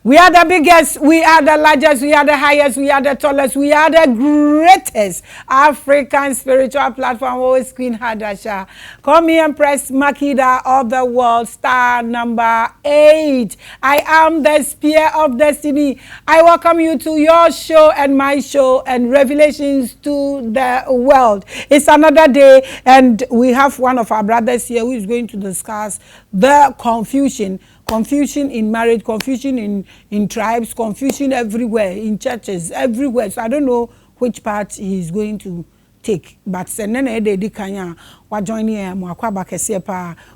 We are the biggest, we are the largest, we are the highest, we are the tallest, we are the greatest African spiritual platform. Always Queen Hadasha. Come here and press Makida of the world, star number 8. I am the spear of destiny. I welcome you to your show and my show and revelations to the world. It's another day and we have one of our brothers here who is going to discuss the confusion in marriage, confusion in tribes, confusion everywhere, in churches, everywhere. So I don't know which part he's going to take. But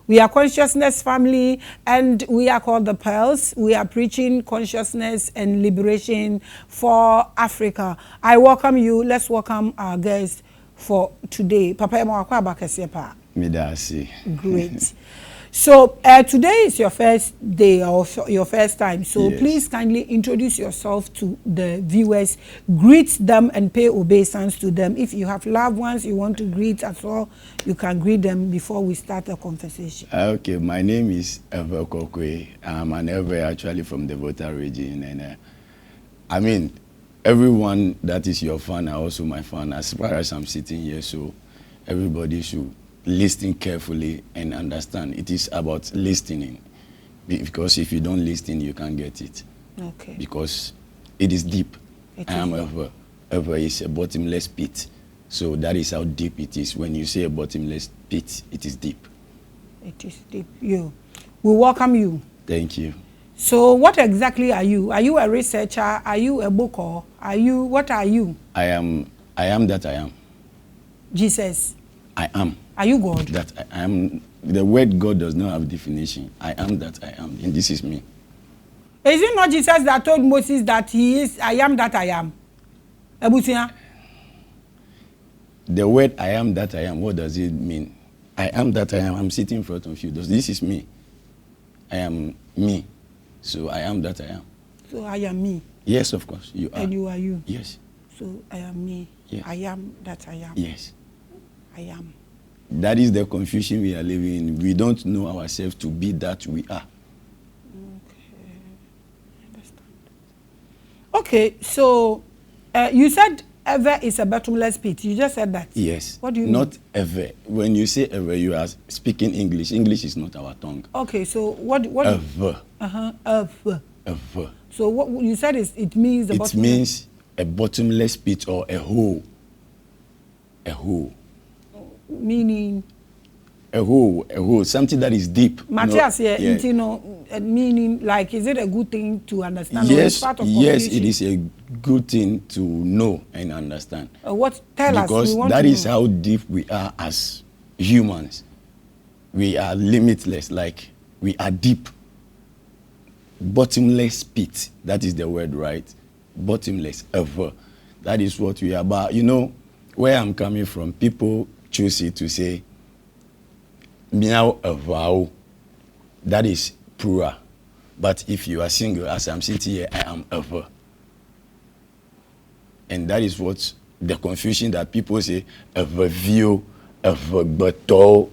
we are Consciousness Family and we are called the Pearls. We are preaching consciousness and liberation for Africa. I welcome you. Let's welcome our guest for today. Papa Great. So today is your first day or your first time. So yes. Please kindly introduce yourself to the viewers, greet them and pay obeisance to them. If you have loved ones you want to greet as well, you can greet them before we start the conversation. Okay, my name is EVEKORKOE. I'm an Ewe actually from the Volta region, and I mean everyone that is your fan are also my fan as far as I'm sitting here. So everybody should listen carefully and understand. It is about listening, because if you don't listen you can't get it. Okay. Because it is deep. I am ever is a bottomless pit. So that is how deep it is. When you say a bottomless pit, it is deep. It is deep. We welcome you. Thank you. So what exactly are you? Are you a researcher? Are you a booker? What are you? I am that I am. Jesus. I am. Are you God? That I am. The word God does not have definition. I am that I am, and this is me. Is it not Jesus that told Moses that he is I am that I am? Ebusia? The word I am that I am, what does it mean? I am that I am. I'm sitting in front of you. This is me. I am me. So I am that I am. So I am me? Yes, of course. You are. And you are you? Yes. So I am me. Yes. I am that I am. Yes. I am. That is the confusion we are living in. We don't know ourselves to be that we are. Okay. I understand. Okay, so you said ever is a bottomless pit. You just said that. Yes. What do you mean? Not ever. When you say ever, you are speaking English. English is not our tongue. Okay, so what? Ever. Ever. Ever. So what you said is it means it means a bottomless pit or a hole. A hole. Meaning? A hole, something that is deep. Matthias here, meaning like, is it a good thing to understand? Yes, yes, it is a good thing to know and understand. Tell us. Because that is how deep we are as humans. We are limitless, like we are deep. Bottomless pit, that is the word, right? Bottomless, ever. That is what we are about. You know, where I'm coming from, people choose it to say meow avao. That is plural. But if you are single, as I'm sitting here, I am ever. And that is what the confusion that people say ever view, ever beto.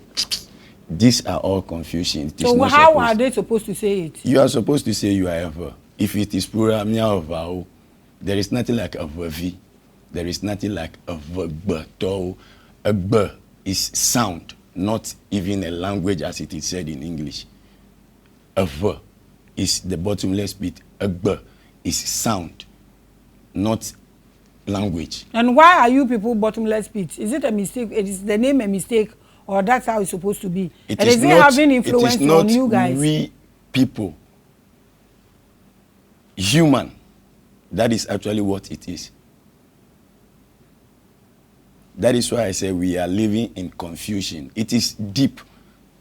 These are all confusion. So how are they supposed to say it? You are supposed to say you are ever. If it is plural, meow avao, there is nothing like ever v. There is nothing like ever beto. A b is sound, not even a language as it is said in English. A v is the bottomless pit. A b is sound, not language. And why are you people bottomless pit? Is it a mistake? Is the name a mistake, or that's how it's supposed to be? It and is it having influence on you guys? We people, human. That is actually what it is. That is why I say we are living in confusion. It is deep,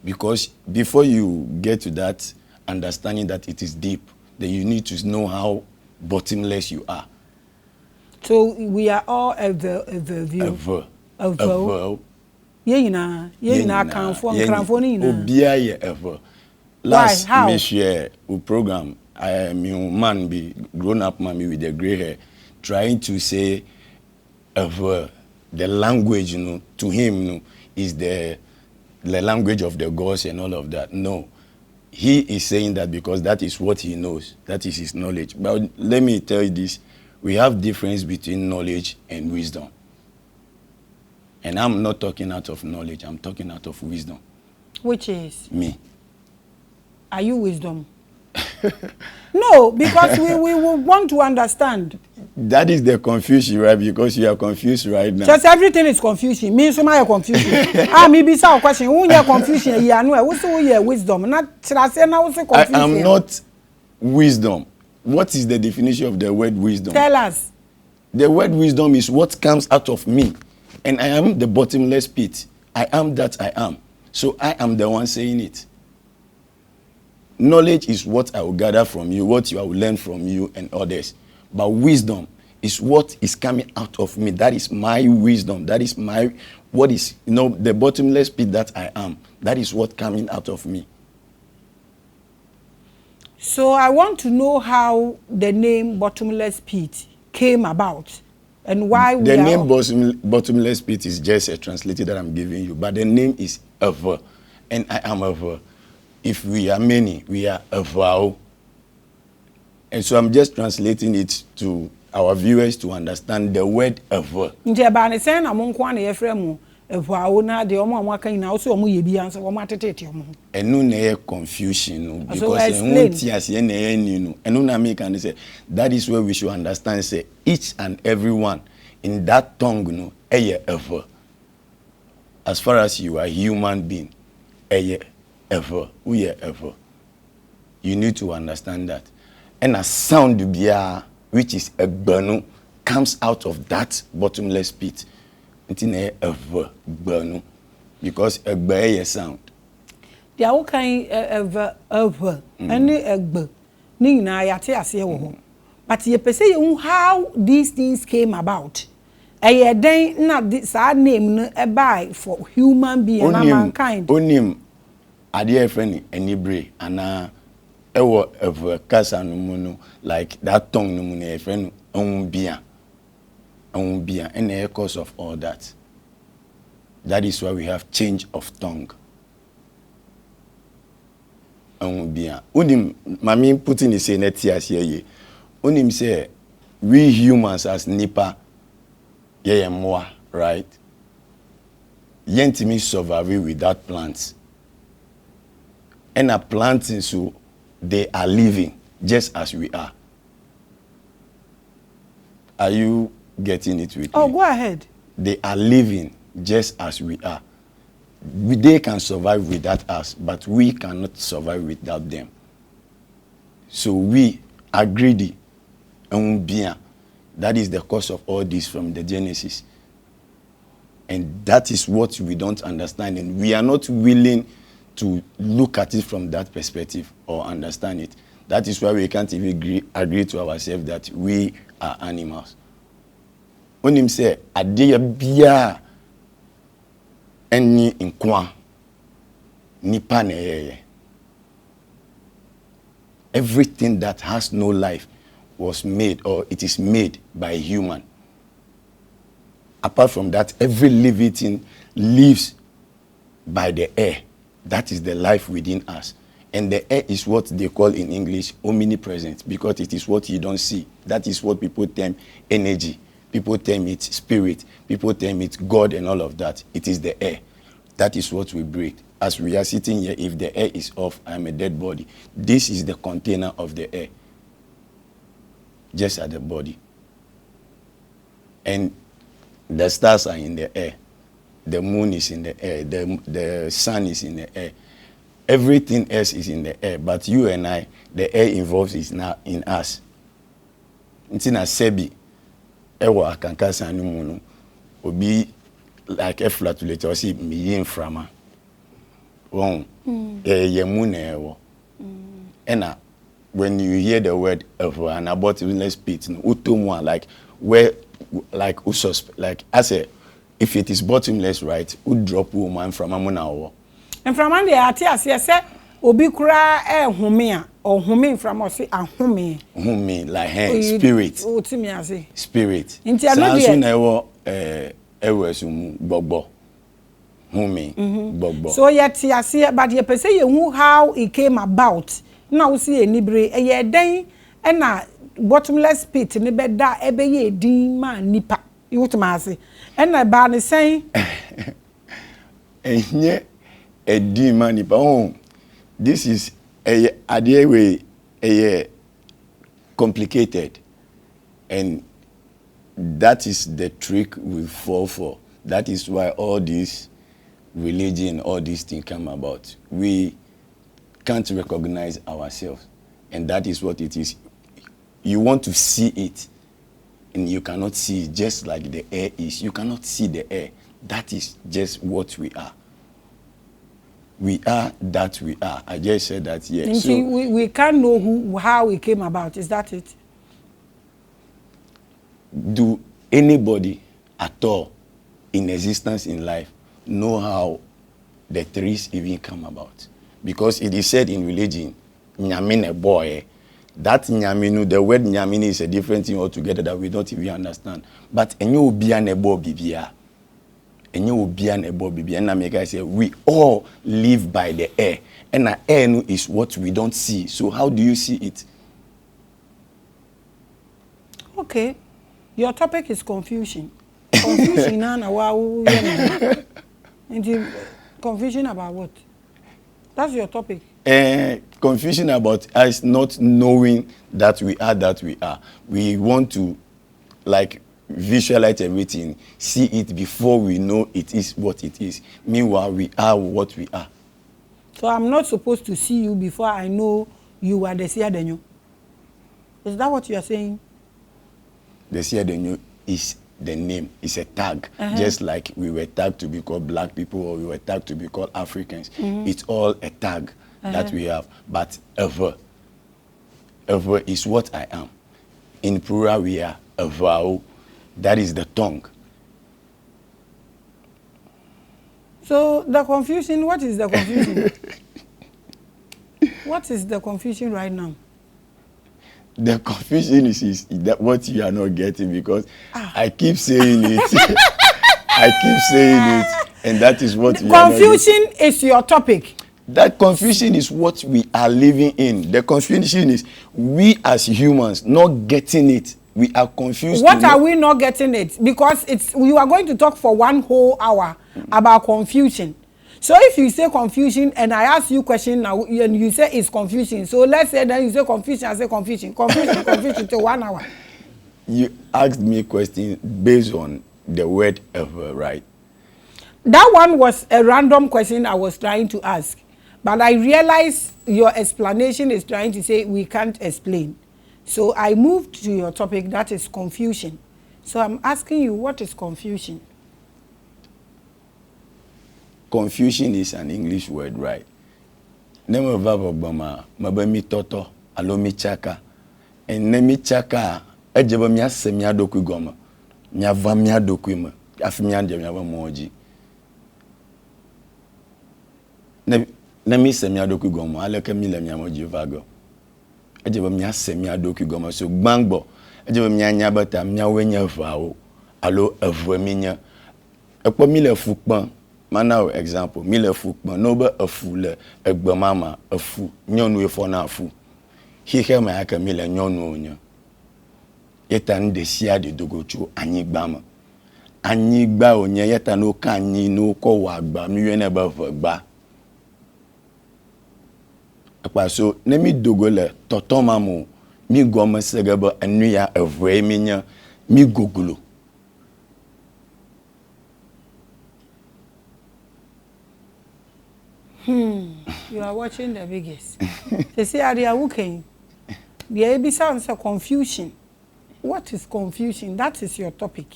because before you get to that understanding that it is deep, then you need to know how bottomless you are. So we are all ever. Last year, we program, I am a man, be grown up man with the gray hair, trying to say ever. The language, to him, is the language of the gods and all of that. No, he is saying that because that is what he knows. That is his knowledge. But let me tell you this. We have difference between knowledge and wisdom. And I'm not talking out of knowledge. I'm talking out of wisdom. Which is? Me. Are you wisdom? No, because we want to understand. That is the confusion, right? Because you are confused right now. Just everything is confusing. Me, so my confusion. Maybe some question. Who you confusion? You know, what's your wisdom? Not I say now what's confusion? I am not wisdom. What is the definition of the word wisdom? Tell us. The word wisdom is what comes out of me. And I am the bottomless pit. I am that I am. So I am the one saying it. Knowledge is what I will gather from you, what you will learn from you and others. But wisdom is what is coming out of me. That is my wisdom. That is my, what is, the bottomless pit that I am. That is what coming out of me. So I want to know how the name bottomless pit came about and why the name bottomless pit is just a translated that I'm giving you. But the name is Ever. And I am Ever. If we are many, we are Ever. And so I'm just translating it to our viewers to understand the word Ever. And no confusion because that is where we should understand say each and every one in that tongue ever. As far as you are a human being, ever, we are ever. You need to understand that. And a sound which is a burn comes out of that bottomless pit. It's in ever burn because a bear sound. The all kind ever any egg nina yate ase wo. But you say how these things came about. Den na this name no e buy for human being and mankind. Onim ade friend enibre ana ewo ever kasa no mu no like that tongue no mu na friend onbia. And the cause of all that. That is why we have change of tongue. Unim mami putting the say net here. Unim say we humans as nipa more, right? Yentimi survive without plants. And a planting so they are living just as we are. Are you getting it with me? Go ahead. They are living just as we are. They can survive without us, but we cannot survive without them. So we are greedy. That is the cause of all this from the Genesis. And that is what we don't understand. And we are not willing to look at it from that perspective or understand it. That is why we can't even agree to ourselves that we are animals. When him say, "Adia bia any inkwa nipa ne." Everything that has no life was made or it is made by a human. Apart from that, every living thing lives by the air. That is the life within us. And the air is what they call in English omnipresent because it is what you don't see. That is what people term energy. People term it spirit. People term it God and all of that. It is the air. That is what we breathe. As we are sitting here, if the air is off, I am a dead body. This is the container of the air. Just at the body. And the stars are in the air. The moon is in the air. The sun is in the air. Everything else is in the air. But you and I, the air involved is now in us. It's in a sebi. Ewa akankasa anumuno. Obi like a flatulator. Osi miyin frama. Wong. Yemune ewo. Ena when you hear the word of an abortionless pit, utomwa like where like usos like I say if it is bottomless, right? Who drop woman from amuna. And from Monday, I tell you, say, Obi kura humia or huming from us, a huming. Huming, like hey, spirit. Oh, to me, I say. Spirit. Into another bobo. Bobo. So yet you see, but you per se you how it came about. Now see a nibre a ye den and a bottomless pit in the bed that ebe ye din man nipa. You what ma say? And a ban is saying Enye a din man nipa. Oh, this is a idea way a complicated, and that is the trick we fall for. That is why all this religion, all these things come about. We can't recognize ourselves, and that is what it is. You want to see it, and you cannot see it, just like the air is. You cannot see the air. That is just what we are. We are that we are. I just said that, yeah. So we can't know how it came about. Is that it? Do anybody at all in existence in life know how the trees even come about? Because it is said in religion, nyamine boy. That nyaminu, the word nyamine is a different thing altogether that we don't even understand. But enyo ubia nebo bibia. Enyo ubia nebo bibia. And I say we all live by the air. And the air is what we don't see. So how do you see it? Okay. Your topic is confusion. Confusion confusion about what? That's your topic. Confusion about us not knowing that we are that we are. We want to like visualize everything, see it before we know it is what it is. Meanwhile, we are what we are. So I'm not supposed to see you before I know you are DESIADENYO. Is that what you are saying? DESIADENYO is the name, it's a tag. Just like we were tagged to be called black people or we were tagged to be called Africans. It's all a tag that we have. But ever is what I am. In plural we are ever. That is the tongue. So the confusion, what is the confusion? What is the confusion right now? The confusion is that what you are not getting, because I keep saying it. I keep saying it, and that is what we are not getting. Confusion is your topic. That confusion is what we are living in. The confusion is we as humans not getting it. We are confused. What are we not getting it? Because we are going to talk for 1 whole hour about confusion. So if you say confusion and I ask you question now and you say it's confusion, so let's say then you say confusion, I say confusion to 1 hour. You asked me a question based on the word ever, right? That one was a random question I was trying to ask, but I realized your explanation is trying to say we can't explain. So I moved to your topic, that is confusion. So I'm asking you, what is confusion? Confusion is an English word, right? Nemo vava bama mabami toto alomi chaka and nemi chaka ejeba mi asemi adoku goma mi ava mi adoku ma afimi ande mi ava moji nemi semi adoku goma aleke mi le mi amoji vago ejeba mi asemi adoku goma so gbangbo ejeba mi anya bata mi awenya vawo alo evu mi nya ekpo mi le fukpan. Now, example, mille fukman, nobe a fool, a gbamama, a fool, nyonu for na fool. He hear my aka mille nyonu. Yetan desiade dogochu, anigbama. Anigba onye yeta no kanyi no ko wagba, miwene ba. Apa so, nemi dogole, totomamu, mi goma segaba, anuya evwe minya, mi gogolo. You are watching the biggest. They say, are you okay? The AB sounds a confusion. What is confusion? That is your topic.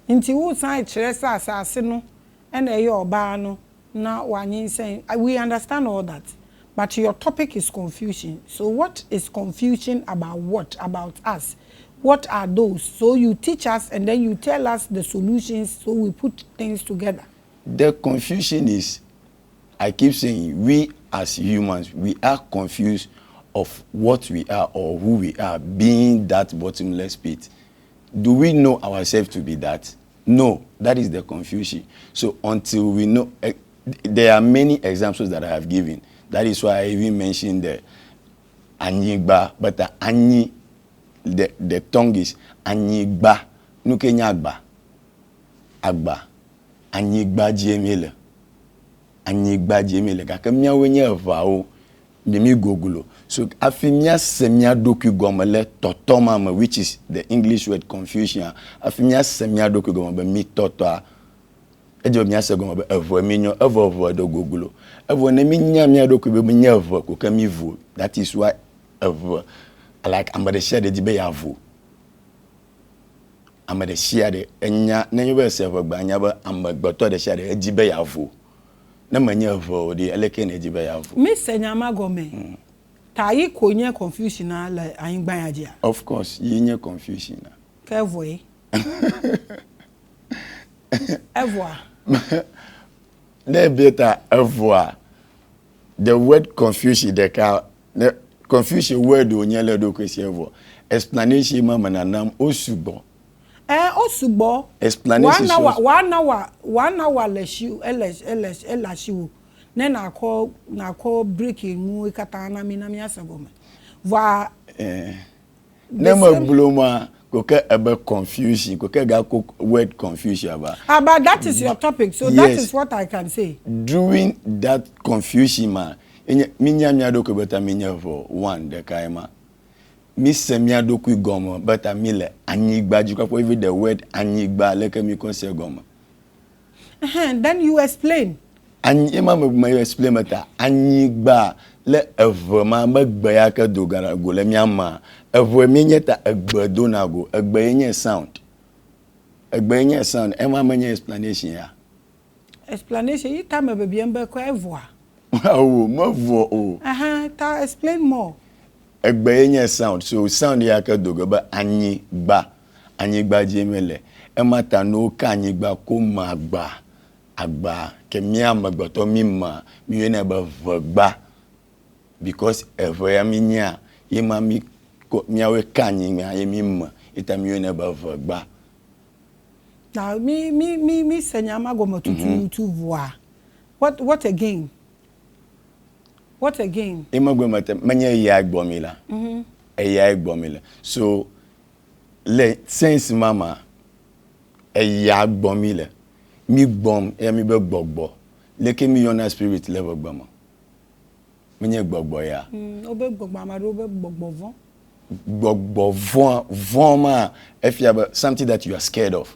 Inti wo san chresa asase no and e your ba no na wanyin saying we understand all that. But your topic is confusion. So what is confusion about what? About us. What are those? So you teach us and then you tell us the solutions so we put things together. The confusion is, I keep saying, we as humans, we are confused of what we are or who we are, being that bottomless pit. Do we know ourselves to be that? No, that is the confusion. So until we know, there are many examples that I have given. That is why I even mentioned the anyigba, but the anyi, the tongue is anyigba, nukenya agba, anyigba jemele, kakamia wenye vao, mimi gogulo. So afimia semia doku gomele totomama, which is the English word confusion. Afimia semia doku gomele mi tota. Ejo mia se gomele evo minyo evo do gogulo. Evo ne minya mia doku be minya evo ko kamivu. That is why evo like I'm the share the dibe yavu. I'm the share the enya na you be se evo gba anya ba am gboto the share the dibe yavu. Na manya evo the eleke na dibe yavu. Mi senyama gome. Tayi konye confusion na la ayingban aje. Of course, yenye confusion na. Kevoy. Evoa. Ne beta evoa. The word confusion the confusion word onye le do kwesi evoa. Explanation mama na nam osubo. Osubo. Explanation. 1 hour leshiu. Ne na call breaking mu ikatana mi asagome. Va Nema bloma koke ebe confusion, koke ga word confusion aba. But that is your topic, so yes. That is what I can say. During that confusion ma, minya doku beta minya for one de kaima. Mi semia doku gomo beta mile anyigba jukwa for even the word anyigba leke mi konse gomo. Then you explain. Anyima me explain meta anyigba le evema megbe ya ke dogara go le miama evo menye ta egbe donago egbe yenye sound ema menye explanation ya explanation you time baby embe ko evo oh mavo oh ta explain more egbe yenye sound so sound ya ke dogo ba anyigba jemele ema ta no ka anyigba ko magba agba ke miama gboto mima mi yene ba vagba because ever ya minya yema mi miawe kanyi nga yemima itamiyo ne ba vagba. Now me senyama gomo to voa. What again? What again? Ema goma te manya ya gbomila. Ya gbomila. So le sense mama ya gbomila. Mi gbom e mi be gbogbo. Leke mi yona spirit level gboma. Menye gbogbo ya. Obe gbogbo amado obe gbogbo von. Gbogbo von ma if you have something that you are scared of.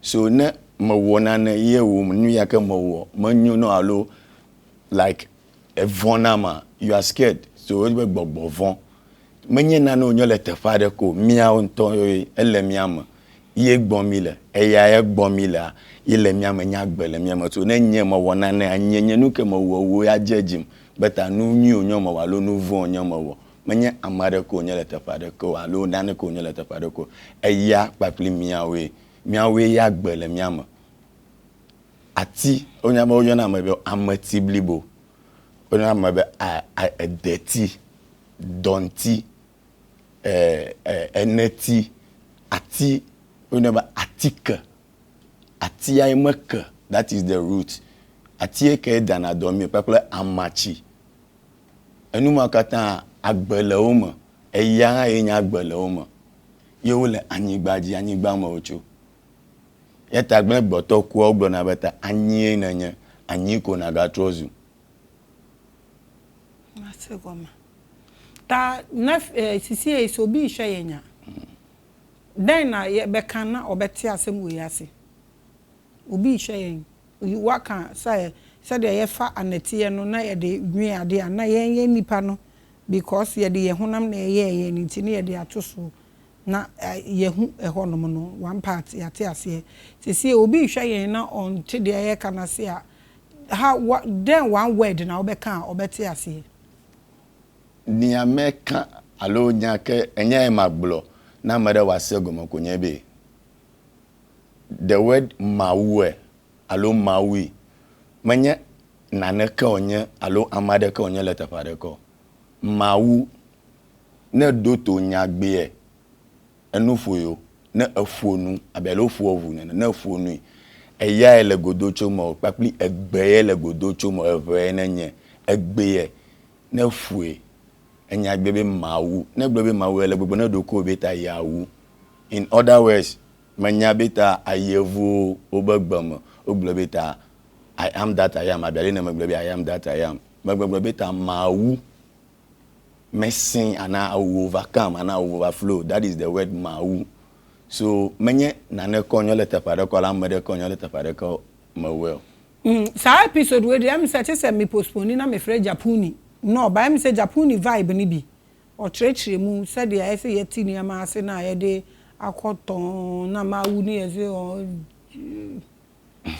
So ne mawona na ye wo nu yaka mawo. Manyu no alo like a vonama you are scared. So obe gbogbo von. Menye na no nyole te fade ko mia onto ele miama. Ye gbomile eya gbomile ile miama nya gbele miama so ne nye mawona na anyenye nu ke mawo ya jejim. But I know you nyoma walo no vo nyoma wo menye amare ko nyele tafade ko alo nane ko nyele tafade ko eya papli miawe ya gbele miama ati onyama oyona mabe amatiblibo onyama mabe a dirty donti eneti ati onyama atika ati ya emeka that is the root ati eke dana domi people amachi enuma kata agbele oma eya enya agbele oma yewole anyigba ma ocho yeta agbele gboto ku ogbo na beta anyi nanye anyiko na gatrozu masegoma ta nef sisi e so bi hwe yenya den na ye beka na obeti asem we ase obi hwe yen waka say de ye fa anete no na ye de dwen ade na ye nipa no because ye de ye honam na ye nti na ye de atoso na ye hu ehonom no one part yate ase sisi obi hwe yen na on te de ye kana se a how then one word na obeka obeti ase ni ameka alo nya ke enya magbulo na mare wase gomo konye be the word mawe alo mawi manya naneka onye alo amadeka onye letafareko mawu ne doto nyagbe enufoyo na afonu abelofo ovu na afonu eya ele godocho mo papli egbe ele godocho mo eve na nye egbe na fue enya gbebe mawu na gbebe mawu ele gbogbo na doko beta yawu. In other words, manya beta ayevu obagbam oglobeta I am that I am abele na maglobe I am that I am magbobeta mawu messing and I will overcome and I will overflow. That is the word mawu. So many nane konyo leta pareko la mede konyo leta pareko mawel. Sa episode we dey am say me postpone na me frɛ Japuni. No, ba am say Japuni vibe ni bi. O trechire mu say dey I say yeti ni ama ase na ye dey akoton na mawu ni ye say o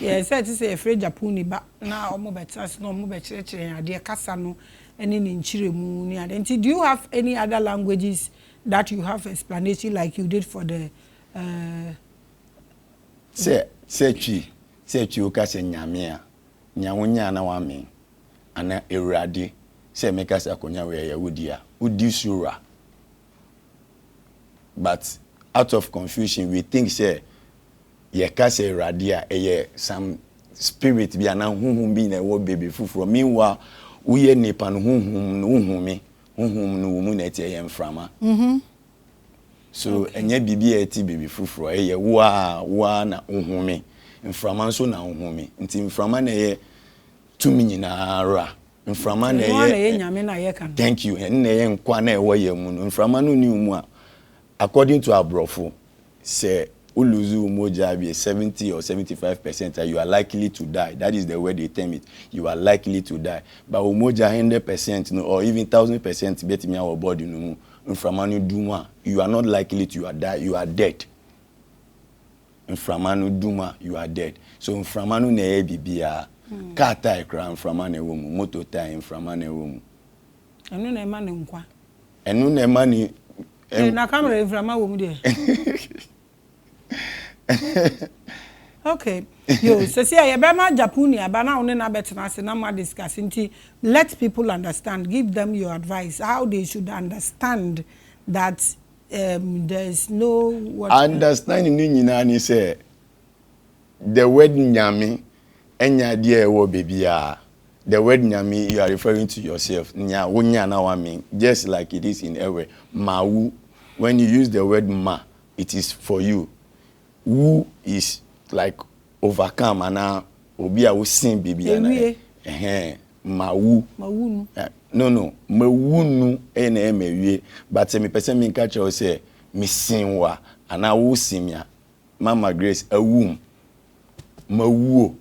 yes say frɛ Japuni ba na omo betas no omo be chire ade kasa no any ninchiremu ni ade. Do you have any other languages that you have explanation like you did for the say chi o ka se nyame a nyawonya na wa me ana ewrade say make us akonya we ya wudi sura, but out of confusion we think say ye ka se ewrade a some spirit bi ana hunhun bi na wo baby fufuro meanwhile uye nipa no hunhun no wo mu na tie ye mframa. So enye bibi eti baby fufuro ye wa na hunhun mframa nso na hunhun nti mframa na ye tumi nyina ara mframa na ye nyame na ye kan. Thank you. Na ye nkwa na ewo ye mu no mframa no ni mu a according to abrofo say uluzu moja be 70 or 75% you are likely to die. That is the way they term it. You are likely to die. But umoja 100% no, or even 1000% bet me our body no mframanu duma, you are not likely to die. You are dead. Mframanu duma, you are dead. So mframanu ne bibia kata ekra mframane womu moto tai mframane womu. Enu na ema ne nkwa. Enu na ema ni na camera mframa womu de. Okay. Yo, so see ya bema Japuni abana one na betena se na ma discuss nti let people understand, give them your advice how they should understand that there is no what understanding ni nyina ni say the word nyame enya de ewo bebia. The word nyame you are referring to yourself. Nya wonya na wa mean just like it is in ewe mawu. When you use the word ma, it is for you. Who is like overcome and obi a wo sin bibia na mawu no mawunu na emewie but me person me catch you say me sin wa ana wo sin ya Mama Grace awum mawu,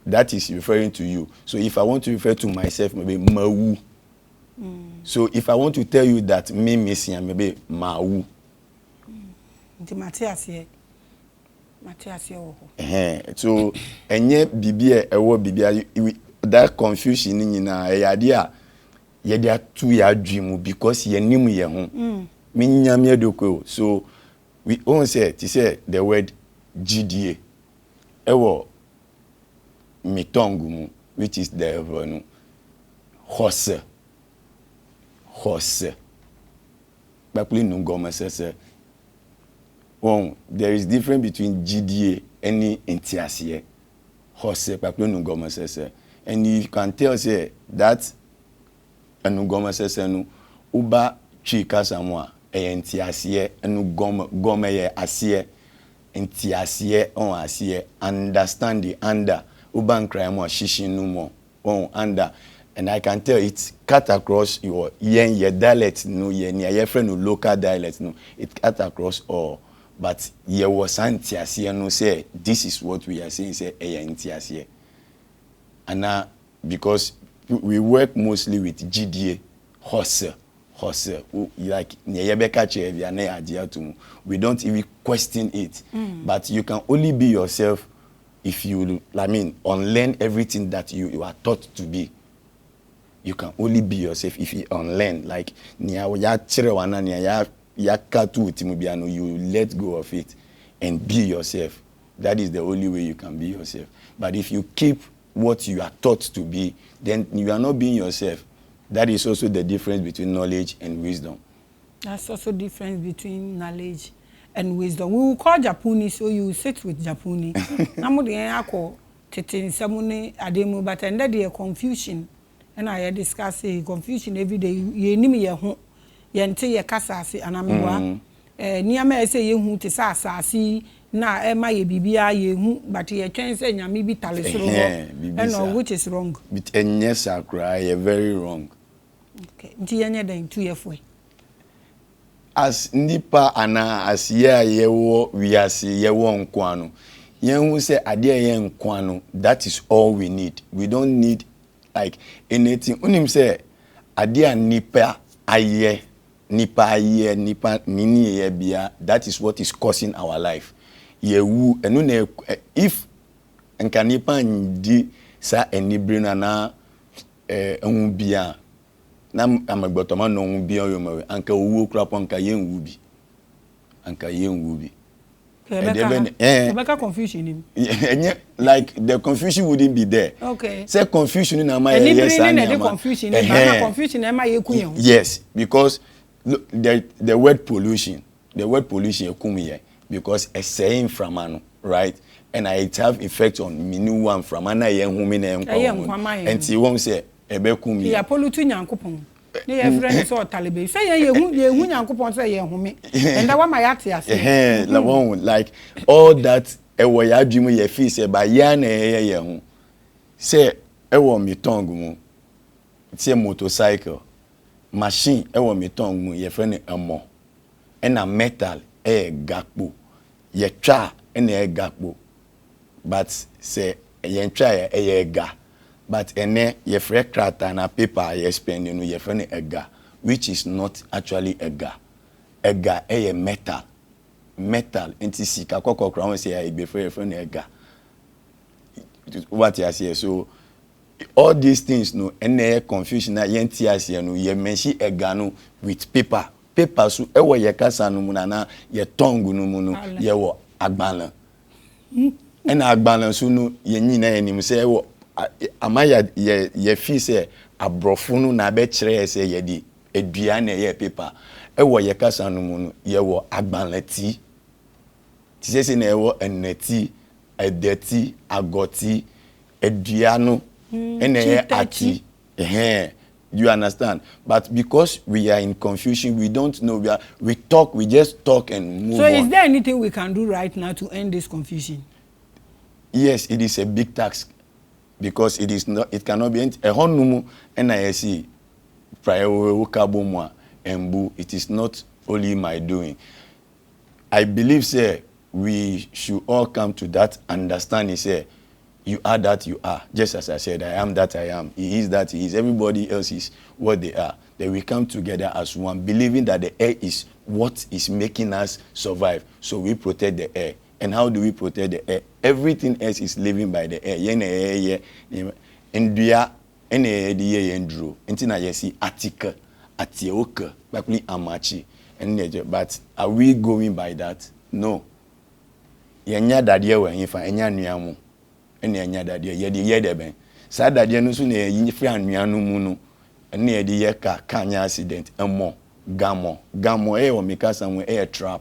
that is referring to you. So if I want to refer to myself maybe mawu. So if I want to tell you that me missing maybe mawu. Nti Matthias here. So enye bibia ewo bibia that confusion ni nyina eyade a ye dia tu ya adwemu because ye nim ye ho me nyame edoko. So we own say to say the word GDA ewo mi tongue mu which is the no horse bakuli no goma say well, there is difference between GDA and entiasie. Horse, and you can tell say that anugoma sese no uba chika samwa entiasie anugoma ye asie entiasie on asie understand the under uba nkra mo shishi no mo on under. And I can tell it's cut across your dialect no your friend no local dialect no it cut across all. But ye was antiasie no say this is what we are saying say antiasie. And now because we work mostly with GDA horse like we don't even question it. But you can only be yourself if you unlearn everything that you are taught to be. You can only be yourself if you unlearn like you let go of it and be yourself. That is the only way you can be yourself. But if you keep what you are taught to be, then you are not being yourself. That is also the difference between knowledge and wisdom. That's also difference between knowledge and wisdom. We will call Japuni, so you sit with Japuni. Namu de ako tete nsamune ademu, but and there confusion. And I discuss confusion every day. Ye ni me ye ho, ye nte ye kasa se anamwa. Niyama say ye hu te sa asasi na ema ye bibia ye hu, but ye twen say nyame bi tale soro ho. And which is wrong. But yes, I cry, you're very wrong. Okay. Nti ye nye den 2 year for. As nipa ana as ye wo wiase ye wo nkwano. Ye hu say ade ye nkwano, that is all we need. We don't need like anything. Unim say ade nipa aye nipa nini ye bia, that is what is causing our life. Ye wu enu na if enka nipa ndi sa enibre na ehun bia na amagbotoma no hu bia yo mawe anka owu krapo anka ye nwu bi Rebecca confusion him. Like the confusion wouldn't be there. Okay. Say confusion na my yes confusion am I kunyo. Yes, because look, the word pollution come here because a saying from anu, right? And it have effect on minu one from ana ye humi na enko. And he won't say ebe kumi. Ya pollute nyankopon. Ne ye friend so talibe. Say ye hu nyankopon say ye humi. And that one my ase. Like all that ewo ya adwumu ye feel say ba ya na ye hu. Say ewo mi tongue mu. It's a motorcycle. Machine ewo mi tongue mu ye friend emo. And a metal gakpo. Ye twa ene gakpo. But say ye twa ye ga. But ene ye free krata na paper ye spend you know ye friend ega, which is not actually ega. Ega metal. Metal enti sika kokokra won say be free friend ega. What you say? So all these things no ene confusion na ye ntia ase no ye mention ega no with paper. Paper so ewo ye kasa no mu na ye tongue no mu no ye wo agbalan. Ena agbalan so no ye nyina enim say ewo amaya ye fi say abrofo no na be kire say ye di edua na ye paper ewo ye kasa no mu no ye wo agbanlati ti say na ewo enati edeti agoti edua no ene ye ati you understand? But because we are in confusion, we don't know. We just talk and move on. So is there anything we can do right now to end this confusion? Yes, it is a big task because it cannot be a honumu NISC it is not only my doing. I believe, sir, we should all come to that understanding, sir. You are that you are. Just as I said, I am that I am. He is that he is. Everybody else is what they are. Then we come together as one, believing that the air is what is making us survive. So we protect the air. And how do we protect the air? Everything else is living by the air. India, but are we going by that? No. Yenya dadie we yifa enya nuamu. Ene enya dadie ye de ye de ben. Sa dadie no so na yifa anuanu mu no. Ene ye de ye kanya accident emo gamo o mikasa mu trap.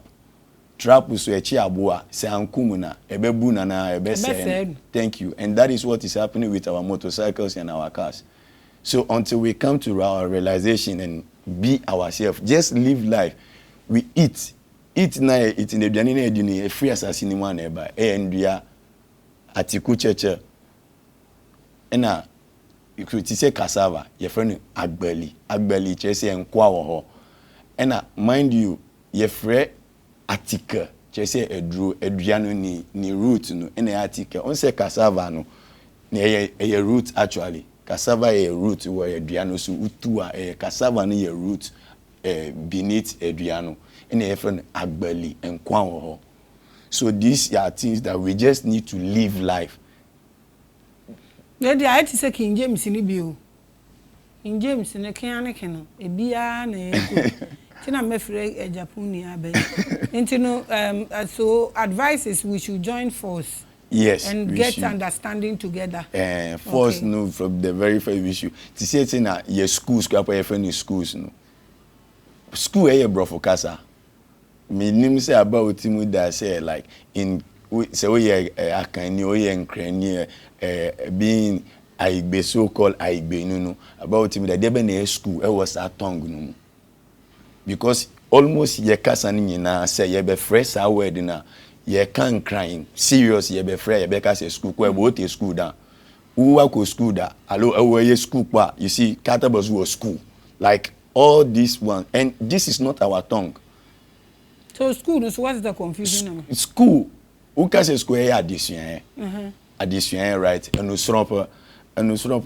Trap so echi aboa se ankumu na ebebu na ebe se. Thank you. And that is what is happening with our motorcycles and our cars. So until we come to our realization and be ourselves, just live life. We eat na eat in the biani na eduni free assassin mu na eba ndua atiku cheche ena ikuti se cassava ye friend agbeli chese nkwa wo ho ena mind you ye free atika chese edua no ni root no ena atika on se cassava no na ye root actually cassava ye root wo edua no so utu a cassava no ye root beneath edua no ena ye friend agbeli nkwa wo ho. So these are things that we just need to live life. Lady, I say King James in Ibio. In James in a can a beer and Tina Mefre a Japuni abe. And you know, so advices we should join force. Yes. And get understanding together. Force okay. No from the very first issue. To say it's in your schools, your friend schools no. School brofo casa. me nim say about timu that say like in say we akani we enkrani being Aigbe so called Aigbe no about timu that dey be na school e was a tongue no because almost ye kasa ni nyina say ye be fresh a word na ye can crying serious ye be fresh ye be kasa school ko e bo te school da who go school da allo ye school pa you see Catabus was school like all this one and this is not our tongue. So school, so what's the confusion? School, who can say school is addition, addition, right? And no stromper,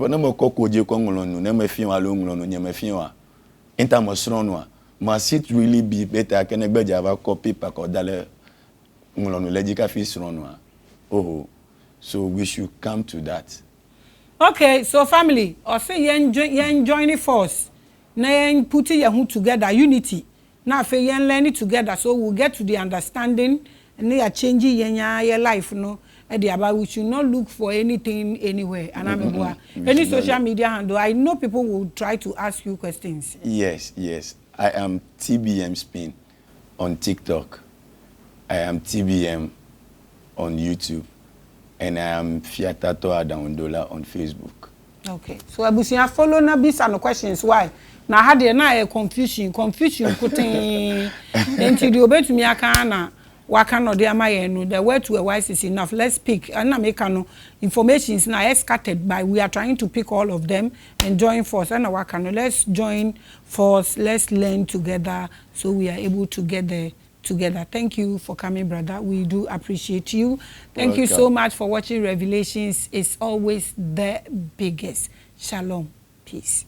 no more cocoa, no more film alone, no more film. In terms of strong, must it really be better? Can I be a copy pack or dollar? Logical fish run. Oh, so we should come to that. Okay, so family, or say you join force, now putting your together, unity. Now, if you learn it together, so we'll get to the understanding and they are changing your life, no. But we should not look for anything anywhere. And any social media handle, I know people will try to ask you questions. Yes. I am TBM Spin on TikTok. I am TBM on YouTube. And I am Fiatato Adaondola on Facebook. Okay. So I will follow na bis and questions why. Now had there na confusion putting into the obey to me akana waka no dey amaye no the word to a wise is enough. Let's pick and na make no information is now scattered by we are trying to pick all of them and join force and waka no let's join force, let's learn together so we are able to get there together. Thank you for coming, brother. We do appreciate you. Thank you so much for watching Revelations. It's always the biggest. Shalom. Peace.